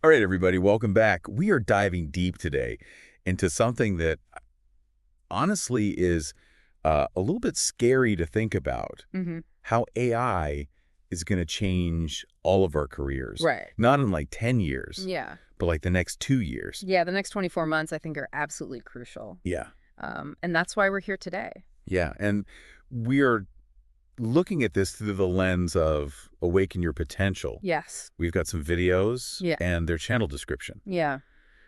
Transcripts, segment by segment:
All right, everybody, welcome back. We are diving deep today into something that honestly is a little bit scary to think about, Mm-hmm. how AI is going to change all of our careers. Right. Not in like 10 years, Yeah. but like the next 2 years. Yeah, the next 24 months I think are absolutely crucial. Yeah. And that's why we're here today. Yeah. And we are looking at this through the lens of Awaken Your Potential. Yes. We've got some videos Yeah. and their channel description, Yeah.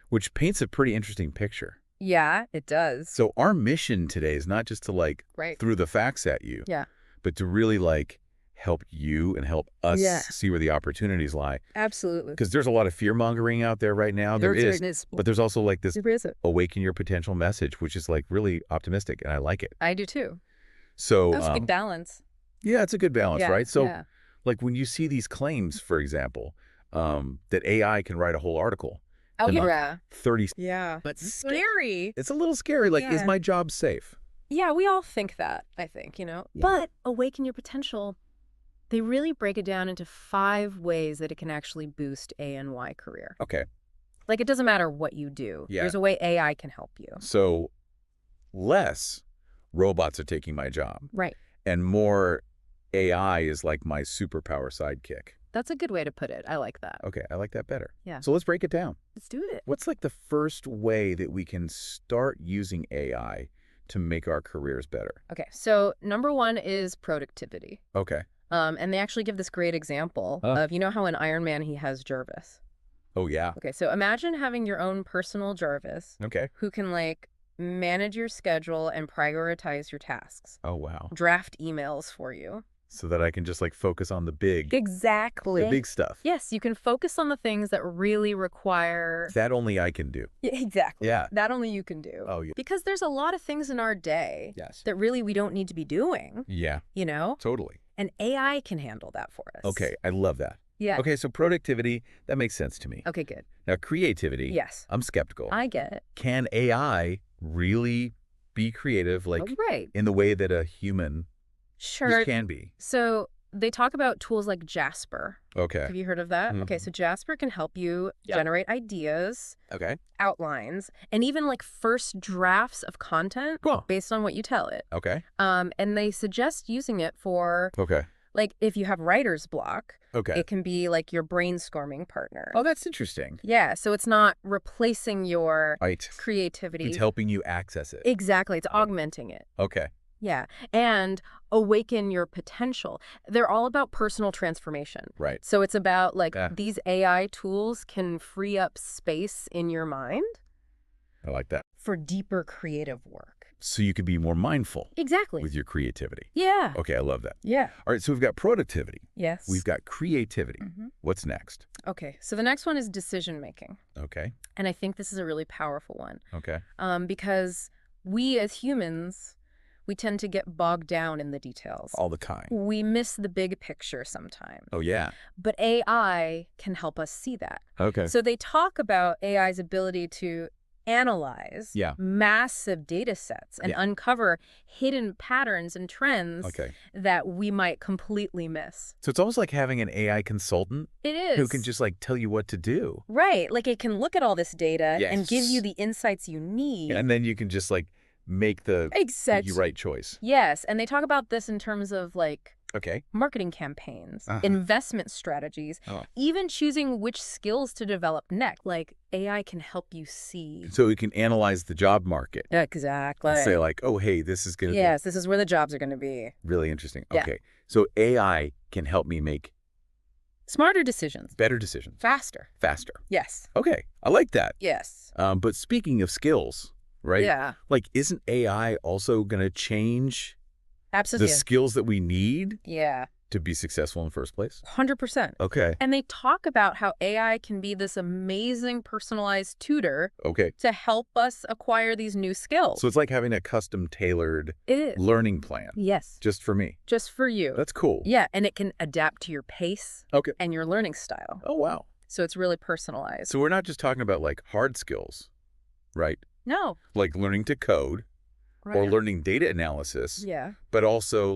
which paints a pretty interesting picture. Yeah, it does. So our mission today is not just to like Right. throw the facts at you, Yeah. but to really like help you and help us Yeah. see where the opportunities lie. Absolutely. Because there's a lot of fear-mongering out there right now. There is. But there's also like this There is it. Awaken Your Potential message, which is like really optimistic, and I like it. I do too. So That's a good balance. yeah, it's a good balance, Yeah. right? So Yeah. like when you see these claims, for example, that AI can write a whole article Oh, in like yeah. 30 Yeah. But Scary. it's a little scary. Like, is Yeah. my job safe? Yeah, we all think that, I think, Yeah. But Awaken Your Potential, they really break it down into 5 ways that it can actually boost A and Y career. Okay. Like, it doesn't matter what you do. Yeah. There's a way AI can help you. So less robots are taking my job Right. and more AI is like my superpower sidekick. That's a good way to put it. I like that. Okay, I like that better. Yeah. So let's break it down. Let's do it. What's like the first way that we can start using AI to make our careers better? Okay, so number 1 is productivity. Okay. And they actually give this great example of, how in Iron Man he has Jarvis. Oh, yeah. Okay, so imagine having your own personal Jarvis Okay. who can manage your schedule and prioritize your tasks, Oh, wow. draft emails for you. So that I can just like focus on the big Exactly. stuff. Yes, you can focus on the things that really require... That only I can do. Yeah, exactly. Yeah. That only you can do. Oh, yeah. Because there's a lot of things in our day Yes. that really we don't need to be doing, Yeah, totally. And AI can handle that for us. Okay, I love that. Yeah. Okay, so productivity, that makes sense to me. Okay, good. Now, creativity, Yes. I'm skeptical. I get it. Can AI really be creative like Right. in the way that a human Sure. can be? So they talk about tools like Jasper. Okay. Have you heard of that? Okay, so Jasper can help you generate ideas, Okay. outlines, and even first drafts of content Cool. based on what you tell it. Okay. And they suggest using it for Okay. if you have writer's block, Okay. it can be your brainstorming partner. Oh, that's interesting. Yeah, so it's not replacing your Right. creativity. It's helping you access it. Exactly, it's augmenting it. Okay. Yeah, and Awaken Your Potential. They're all about personal transformation. Right. So it's about Yeah. these AI tools can free up space in your mind I like that. for deeper creative work. So you could be more mindful Exactly. with your creativity. Yeah. Okay, I love that. Yeah. All right, so we've got productivity. Yes. We've got creativity. Mhm. What's next? Okay, so the next one is decision making. Okay. And I think this is a really powerful one. Okay. Because we as humans, we tend to get bogged down in the details. All the time. We miss the big picture sometimes. Oh, yeah. But AI can help us see that. Okay. So they talk about AI's ability to analyze Yeah. massive data sets and Yeah. uncover hidden patterns and trends Okay. that we might completely miss. So it's almost like having an AI consultant It is. who can just tell you what to do. Right. It can look at all this data and give Yes. you the insights you need. And then you can just make the Exactly. right choice. Yes. And they talk about this in terms of Okay. marketing campaigns, Uh-huh. investment strategies, Oh. even choosing which skills to develop next. AI can help you see. So we can analyze the job market Exactly. and say oh, hey, this is going to Yes, this is where the jobs are going to be. be really interesting. Yeah. Okay. So AI can help me make Smarter decisions. better decisions Faster. faster. Yes. Okay. I like that. Yes. But speaking of skills, right? Yeah. Isn't AI also going to change Absolutely. the skills that we need Yeah. to be successful in the first place? 100%. Okay. And they talk about how AI can be this amazing personalized tutor Okay. to help us acquire these new skills. So it's like having a custom tailored it is. learning plan Yes. just for me. Just for you. That's cool. Yeah. And it can adapt to your pace Okay. and your learning style. Oh, wow. So it's really personalized. So we're not just talking about hard skills, right? No. Like learning to code Right. or learning data analysis, Yeah. but also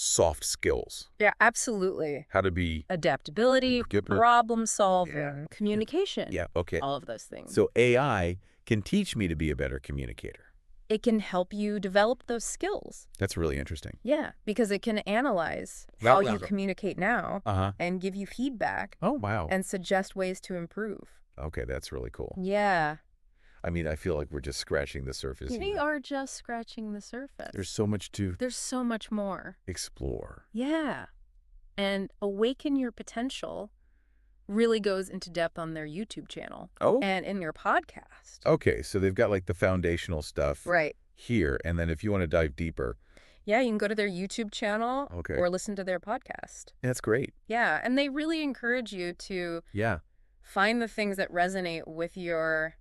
soft skills. Yeah, absolutely. How to be... Adaptability, problem solving, Yeah. communication. Yeah, okay. All of those things. So AI can teach me to be a better communicator. It can help you develop those skills. That's really interesting. Yeah, because it can analyze Well, how yeah. you communicate now Uh-huh. and give you feedback Oh, wow. and suggest ways to improve. Okay, that's really cool. Yeah. I mean, I feel like we're just scratching the surface We here. are just scratching the surface. There's so much to There's so much more. explore. Yeah. And Awaken Your Potential really goes into depth on their YouTube channel Oh, and in their podcast. okay. So they've got like the foundational stuff Right. here. And then if you want to dive deeper, Yeah, you can go to their YouTube channel okay. or listen to their podcast. That's great. Yeah, and they really encourage you to Yeah. find the things that resonate with your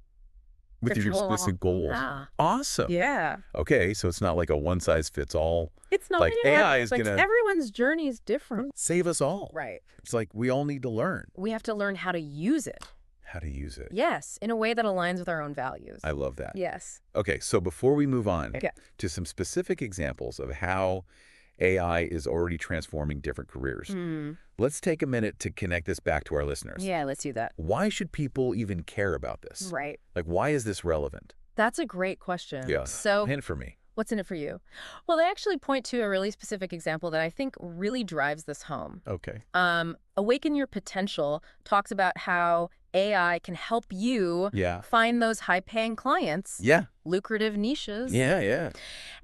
With your control. specific goals. Yeah. Awesome. Yeah. Okay, so it's not like a one-size-fits-all. It's not Like, AI is like, gonna- everyone's journey is different. Save us all. Right. It's like we all need to learn We have to learn how to use it. how to use it. Yes, in a way that aligns with our own values. I love that. Yes. Okay, so before we move on Okay. to some specific examples of how AI is already transforming different careers, let's take a minute to connect this back to our listeners. Yeah, let's do that. Why should people even care about this? Right. Like, why is this relevant? That's a great question. Yeah. So Hint for me. what's in it for you? Well, they actually point to a really specific example that I think really drives this home. Okay. Awaken Your Potential talks about how AI can help you Yeah. find those high-paying clients, Yeah. lucrative niches. Yeah.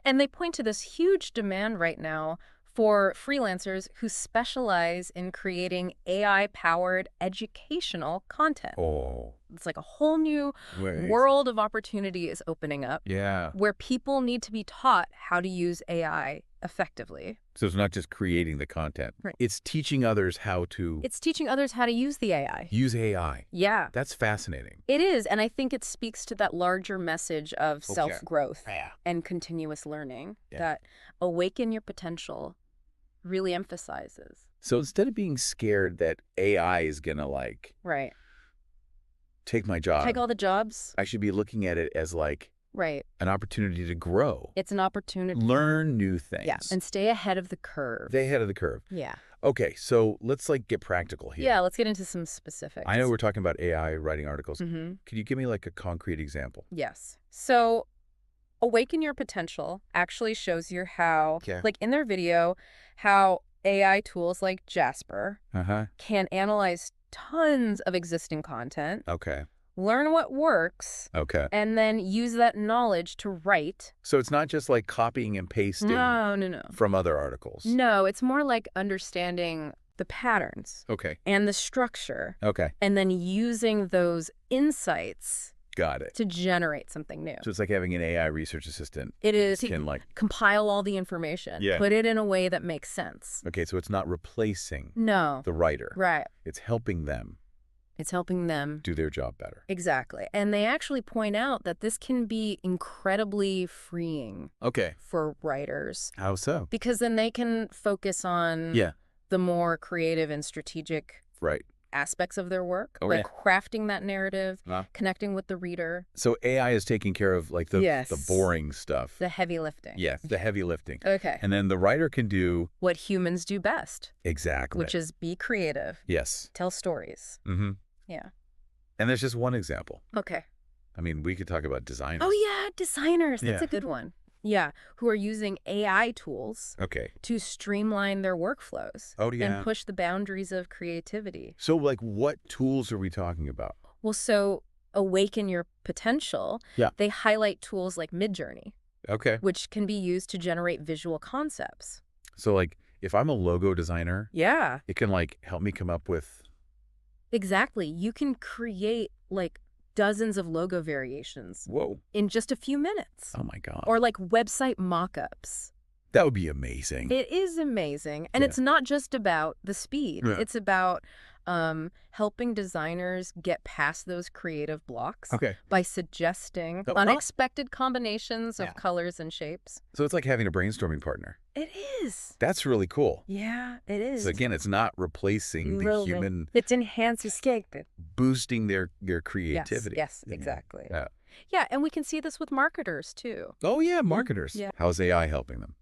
And they point to this huge demand right now for freelancers who specialize in creating AI-powered educational content. Oh. It's like a whole new Wait. world of opportunity is opening up Yeah. where people need to be taught how to use AI effectively. So it's not just creating the content. Right. It's teaching others how to It's teaching others how to use the AI. use AI. Yeah, That's fascinating. it is. And I think it speaks to that larger message of Okay. self-growth Yeah. and continuous learning Yeah. that Awaken Your Potential really emphasizes. So instead of being scared that AI is going to like Right. take my job, Take all the jobs. I should be looking at it as like Right. an opportunity to grow, It's an opportunity. learn new things. Yeah. And stay ahead of the curve. Stay ahead of the curve. Yeah. Okay, so let's like get practical here. Yeah, let's get into some specifics. I know we're talking about AI writing articles. Mm-hmm. Could you give me like a concrete example? Yes. So Awaken Your Potential actually shows you how, Okay. like in their video, how AI tools like Jasper Uh-huh. can analyze tons of existing content, Okay. learn what works, Okay. and then use that knowledge to write. So it's not just like copying and pasting No. from other articles. No, it's more like understanding the patterns Okay. and the structure, Okay. and then using those insights Got it. to generate something new. So it's like having an AI research assistant It is. can like, Compile all the information, Yeah. put it in a way that makes sense. okay, so it's not replacing No. the writer. Right. It's helping them It's helping them. do their job better. Exactly. And they actually point out that this can be incredibly freeing Okay. for writers How so? because then they can focus on Yeah. the more creative and strategic Right. aspects of their work, Oh, like yeah. crafting that narrative, Uh-huh. connecting with the reader, So AI is taking care of like the Yes. boring stuff. the heavy lifting. Yes, the heavy lifting. Okay. And then the writer can do What humans do best, exactly. which is be creative, Yes. tell stories. Mm-hmm. Yeah. And there's just one example. Okay. I mean, we could talk about designers. Oh, yeah, designers. That's Yeah. a good one. Yeah, who are using AI tools Okay. to streamline their workflows Oh, yeah. and push the boundaries of creativity. So like what tools are we talking about? Well, so Awaken Your Potential, Yeah. they highlight tools like Midjourney, Okay. which can be used to generate visual concepts. So like if I'm a logo designer, Yeah, it can like help me come up with, exactly. You can create like dozens of logo variations whoa, in just a few minutes. oh my God. Or like website mock-ups. That would be amazing. It is amazing. And Yeah. it's not just about the speed. Yeah. It's about helping designers get past those creative blocks Okay. by suggesting Oh, unexpected combinations of Yeah. colors and shapes. So it's like having a brainstorming partner. It is. That's really cool. Yeah, it is. So again, it's not replacing the Really. human, It's enhancing. boosting their creativity. Yes, Yeah. exactly. Yeah. Yeah, and we can see this with marketers too. Oh yeah, marketers. Yeah. How's AI helping them?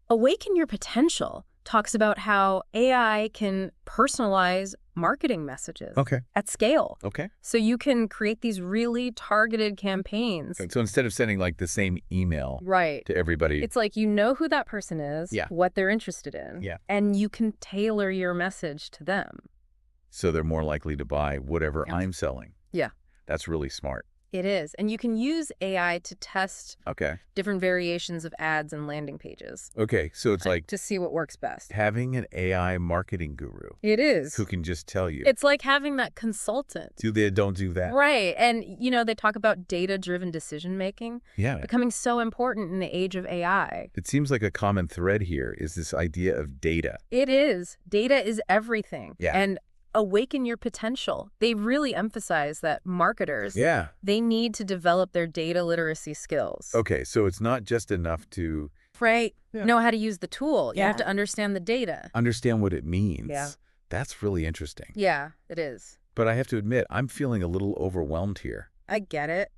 Awaken Your Potential talks about how AI can personalize marketing messages Okay. at scale. Okay. So you can create these really targeted campaigns. So instead of sending like the same email Right. to everybody. It's like you know who that person is, Yeah. what they're interested in, Yeah. and you can tailor your message to them. So they're more likely to buy whatever Yeah. I'm selling. Yeah. That's really smart. It is. And you can use AI to test Okay. different variations of ads and landing pages Okay. So it's like to see what works best. having an AI marketing guru It is. who can just tell you. It's like having that consultant. Don't do that. Right. And, they talk about data-driven decision-making Yeah. becoming so important in the age of AI. It seems like a common thread here is this idea of data. It is. Data is everything. Yeah. And awaken your potential. They really emphasize that marketers, Yeah. they need to develop their data literacy skills. Okay. So it's not just enough to Right. Yeah. Know how to use the tool. You Yeah. have to understand the data. understand what it means. Yeah. That's really interesting. Yeah, it is. But I have to admit, I'm feeling a little overwhelmed here. I get it.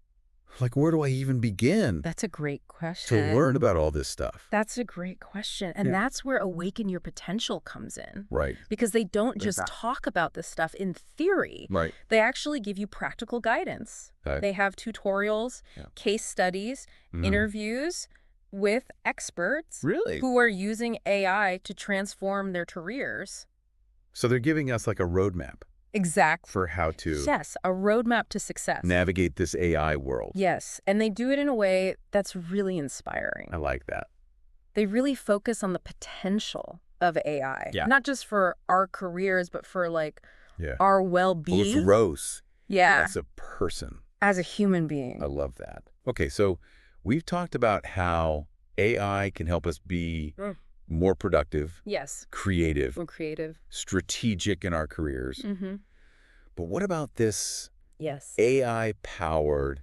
Like, where do I even begin That's a great question. to learn about all this stuff? That's a great question. And Yeah. that's where awaken your potential comes in. Right. Because they don't There's just that. talk about this stuff in theory. Right. They actually give you practical guidance. Okay. They have tutorials, Yeah. case studies, Mhm. interviews with experts Really? who are using AI to transform their careers. So they're giving us like a roadmap Exactly. for how to Yes, a roadmap to success. navigate this AI world. Yes, and they do it in a way that's really inspiring. I like that. They really focus on the potential of AI. Yeah. Not just for our careers, but for Yeah. our Well, well-being. gross Yeah, as a person. as a human being. I love that. Okay, so we've talked about how AI can help us be Mm. more productive, Yes, creative, we're creative. strategic in our careers. Mm-hmm. But what about this Yes. AI-powered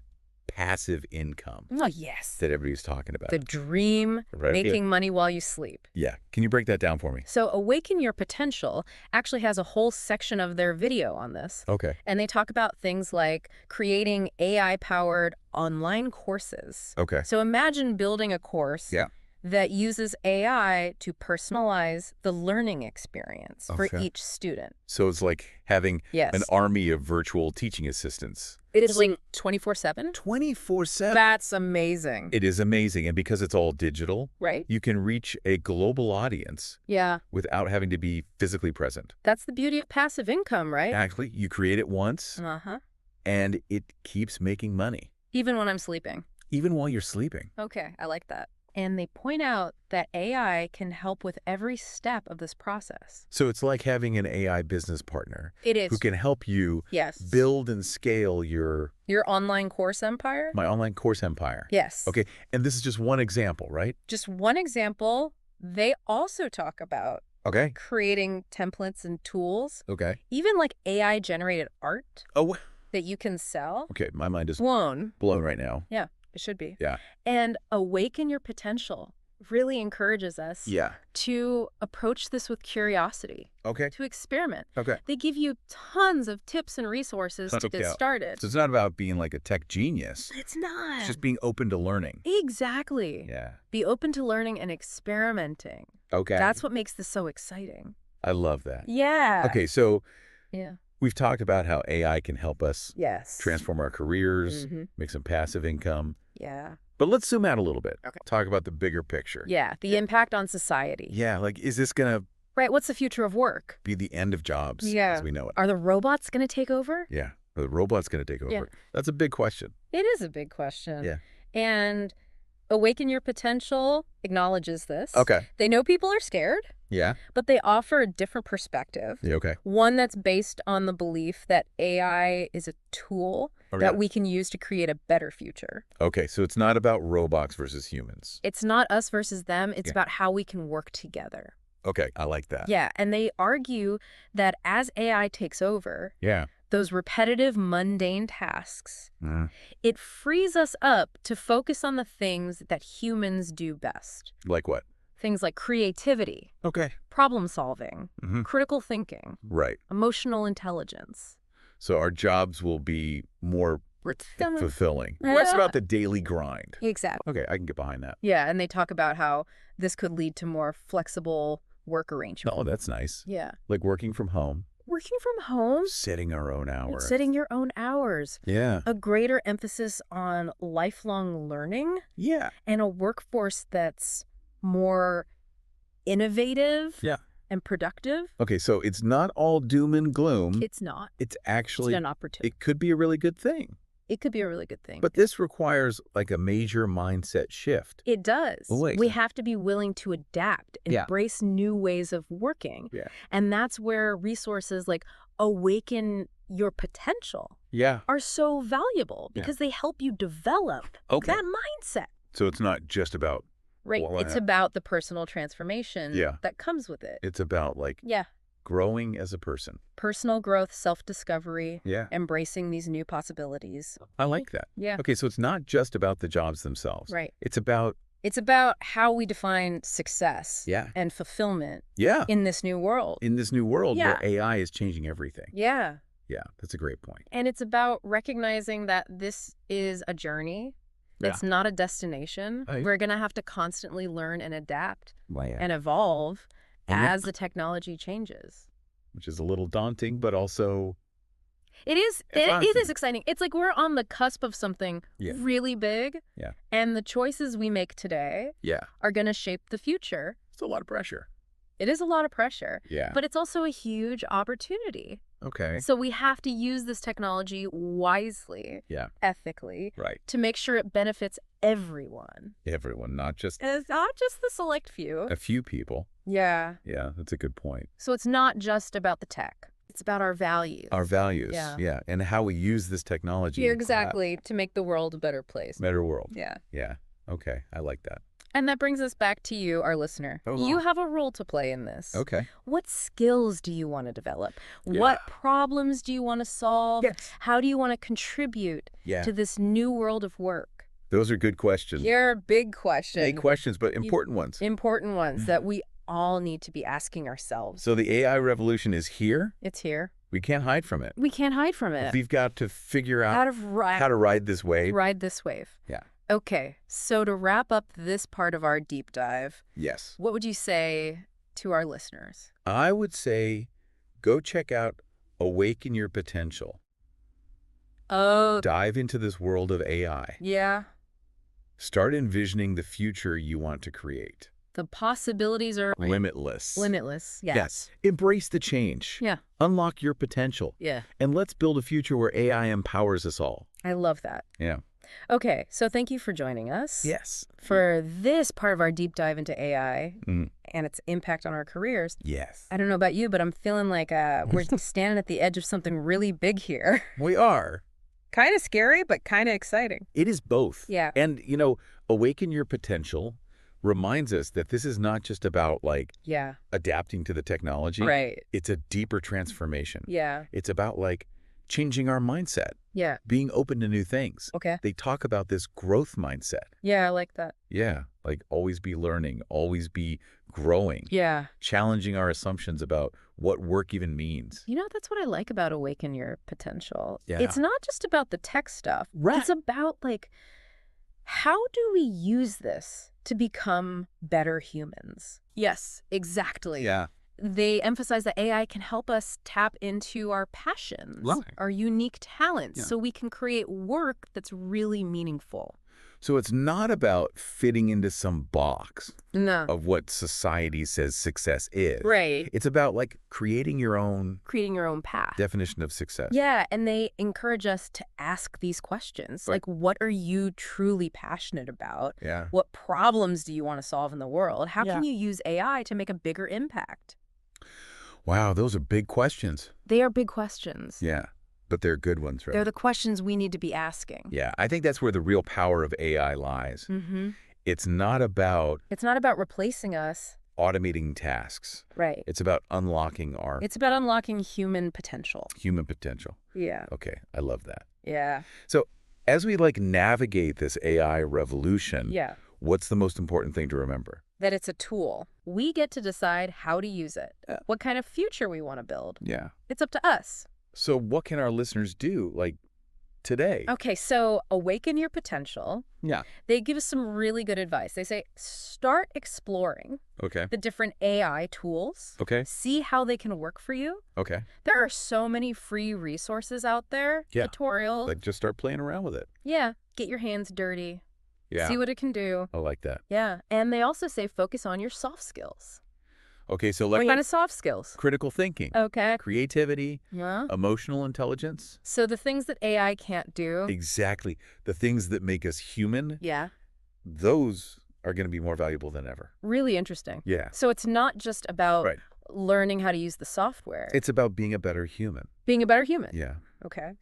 passive income Oh, yes. that everybody's talking about? The dream, Right? making money while you sleep. Yeah. Can you break that down for me? So Awaken Your Potential actually has a whole section of their video on this. Okay. And they talk about things like creating AI-powered online courses. Okay. So imagine building a course Yeah. that uses AI to personalize the learning experience for Okay. each student. So it's like having Yes. an army of virtual teaching assistants. It is like 24/7. 24/7. That's amazing. It is amazing. And because it's all digital, Right? you can reach a global audience Yeah. without having to be physically present. That's the beauty of passive income, right? Actually, you create it once Uh-huh. and it keeps making money, Even when I'm sleeping. even while you're sleeping. Okay, I like that. And they point out that AI can help with every step of this process. So it's like having an AI business partner It is. who can help you Yes. build and scale Your online course empire? my online course empire. Yes. Okay. And this is just one example, right? Just one example. They also talk about Okay. creating templates and tools, Okay. even like AI-generated art Oh, that you can sell. okay. My mind is Blown. blown right now. Yeah, it should be. Yeah. And Awaken Your Potential really encourages us Yeah. to approach this with curiosity, Okay. to experiment. Okay. They give you tons of tips and resources to Okay. get started. So it's not about being like a tech genius. It's not. It's just being open to learning. Exactly. Yeah. Be open to learning and experimenting. Okay. That's what makes this so exciting. I love that. Yeah. Okay. So Yeah. we've talked about how AI can help us Yes. transform our careers, Mm-hmm. make some passive income. Yeah. But let's zoom out a little bit. Okay. Talk about the bigger picture. Yeah. The impact on society. Yeah, like, is this going to Right. What's the future of work? be the end of jobs Yeah. as we know it? Are the robots going to take over? Yeah. Are the robot's going to take over? Yeah. That's a big question. It is a big question. Yeah. And Awaken Your Potential acknowledges this. Okay. They know people are scared, Yeah. but they offer a different perspective. Yeah, okay. One that's based on the belief that AI is a tool Oh, that yeah. we can use to create a better future. Okay, so it's not about robots versus humans. It's not us versus them. It's Yeah. about how we can work together. Okay, I like that. Yeah. And they argue that as AI takes over, Yeah. those repetitive, mundane tasks, Mhm. it frees us up to focus on the things that humans do best. Like what? Things like creativity, Okay. problem solving, Mhm. critical thinking, Right. emotional intelligence. So our jobs will be more fulfilling. Less about the daily grind. Exactly. Okay, I can get behind that. Yeah, and they talk about how this could lead to more flexible work arrangement. Oh, that's nice. Yeah. Like working from home, Working from home, setting our own hours. setting your own hours, Yeah. a greater emphasis on lifelong learning, Yeah. and a workforce that's more innovative Yeah. and productive. Okay, so it's not all doom and gloom. It's not. It's It's actually, an opportunity. it could be a really good thing. It could be a really good thing. But this requires like a major mindset shift. It does. Oh, wait. We have to be willing to adapt, Yeah. embrace new ways of working. Yeah. And that's where resources like Awaken Your Potential Yeah. are so valuable Yeah. because they help you develop Okay. that mindset. So it's not just about, Right. Well, It's about the personal transformation Yeah. that comes with it. it's about like Yeah. growing as a person. Personal growth, self-discovery, Yeah. embracing these new possibilities. I like that. Yeah. Okay, so it's not just about the jobs themselves. Right. It's about, It's about how we define success Yeah. and fulfillment yeah, in this new world. in this new world Yeah. where AI is changing everything. Yeah. Yeah, that's a great point. And it's about recognizing that this is a journey. Yeah. It's not a destination. Right. We're going to have to constantly learn and adapt Land. and evolve And that- as the technology changes. Which is a little daunting, but also, It is exciting. It's like we're on the cusp of something Yeah. really big. Yeah. And the choices we make today yeah, are going to shape the future. it's a lot of pressure. It is a lot of pressure, Yeah. but it's also a huge opportunity. Okay. So we have to use this technology wisely, Yeah. ethically, Right. to make sure it benefits everyone. Everyone, not just And it's not just the select few. a few people. Yeah. Yeah, that's a good point. So it's not just about the tech. It's about our values. Our values. Yeah. Yeah. And how we use this technology. Yeah, in exactly, to make the world a better place. Better world. Yeah. Yeah. Okay. I like that. And that brings us back to you, our listener. Oh. You have a role to play in this. Okay. What skills do you want to develop? Yeah. What problems do you want to solve? Yes. How do you want to contribute Yeah. to this new world of work? Those are good questions. You're a big question. Big questions, but important ones. Important ones that we all need to be asking ourselves. So the AI revolution is here. It's here. We can't hide from it. We can't hide from it. We've got to figure How out how to ride this wave. ride this wave. Yeah. Okay, so to wrap up this part of our deep dive, Yes. what would you say to our listeners? I would say go check out Awaken Your Potential. Oh, Dive into this world of AI. yeah. Start envisioning the future you want to create. The possibilities are Limitless. limitless. Yeah. Yes. Embrace the change. Yeah. Unlock your potential. Yeah. And let's build a future where AI empowers us all. I love that. Yeah. Okay, so thank you for joining us. Yes. For this part of our deep dive into AI Mm. and its impact on our careers. Yes. I don't know about you, but I'm feeling like we're standing at the edge of something really big here. We are. Kind of scary, but kind of exciting. It is both. Yeah. And, Awaken Your Potential reminds us that this is not just about, Yeah. adapting to the technology. Right. It's a deeper transformation. Yeah. It's about, changing our mindset, Yeah. being open to new things. Okay. They talk about this growth mindset. Yeah, I like that. Yeah, always be learning, always be growing, Yeah. challenging our assumptions about what work even means. That's what I like about Awaken Your Potential. Yeah. It's not just about the tech stuff. Right. It's about, how do we use this to become better humans? Yes, exactly. Yeah. They emphasize that AI can help us tap into our passions, Right. our unique talents, Yeah. so we can create work that's really meaningful. So it's not about fitting into some box No. of what society says success is. Right. It's about creating your own Creating your own path. definition of success. Yeah, and they encourage us to ask these questions. Right. What are you truly passionate about? Yeah. What problems do you want to solve in the world? How can Yeah. you use AI to make a bigger impact? Wow, those are big questions. They are big questions. Yeah. But they're good ones, right? They're the questions we need to be asking. Yeah, I think that's where the real power of AI lies. Mm-hmm. It's not about It's not about replacing us. automating tasks. Right. It's about unlocking our It's about unlocking human potential. human potential. Yeah. Okay, I love that. Yeah. So as we navigate this AI revolution, Yeah. what's the most important thing to remember? That it's a tool. We get to decide how to use it, Yeah. what kind of future we want to build. Yeah. It's up to us. So what can our listeners do, today? Okay, so Awaken Your Potential. Yeah. They give us some really good advice. They say, start exploring Okay. the different AI tools. Okay. See how they can work for you. Okay. There are so many free resources out there, Yeah. tutorials. Like, just start playing around with it. Yeah, get your hands dirty. Yeah. See what it can do. I like that. Yeah, and they also say focus on your soft skills. Okay, so What like kind of soft skills? critical thinking, Okay. creativity, Yeah. emotional intelligence. So the things that AI can't do. Exactly. The things that make us human, Yeah. those are going to be more valuable than ever. Really interesting. Yeah. So it's not just about Right. learning how to use the software. It's about being a better human. being a better human. Yeah. Okay.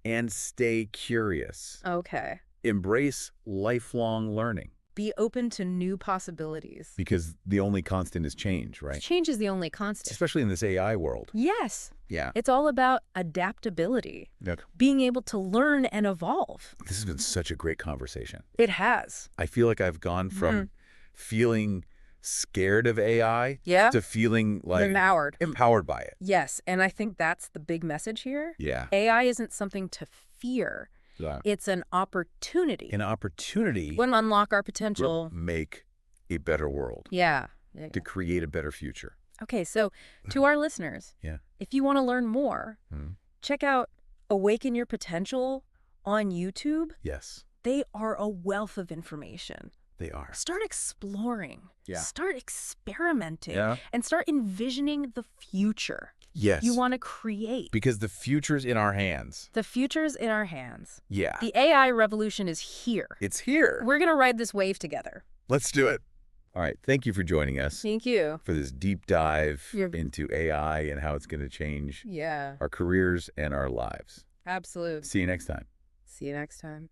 And stay curious. Okay. Embrace lifelong learning Be open to new possibilities. because the only constant is change, right? Change is the only constant. Especially in this AI world. Yes. Yeah. It's all about adaptability, Look, being able to learn and evolve. this has been such a great conversation. It has. I feel like I've gone from feeling scared of AI Yeah. to feeling like empowered by it. Yes, and I think that's the big message here. Yeah. AI isn't something to fear. Yeah. It's an opportunity. An opportunity We want to unlock our to potential. make a better world, Yeah. to create a better future. Okay, so to our listeners, Yeah. if you want to learn more, Mhm. check out Awaken Your Potential on YouTube. Yes, They are a wealth of information. they are. Start exploring. Yeah. Start experimenting. Yeah. And start envisioning the future Yes. you want to create. Because the future's in our hands. The future's in our hands. Yeah. The AI revolution is here. It's here. We're going to ride this wave together. Let's do it. All right. Thank you for joining us Thank you. for this deep dive You're- into AI and how it's going to change Yeah, our careers and our lives. absolutely. See you next time. See you next time.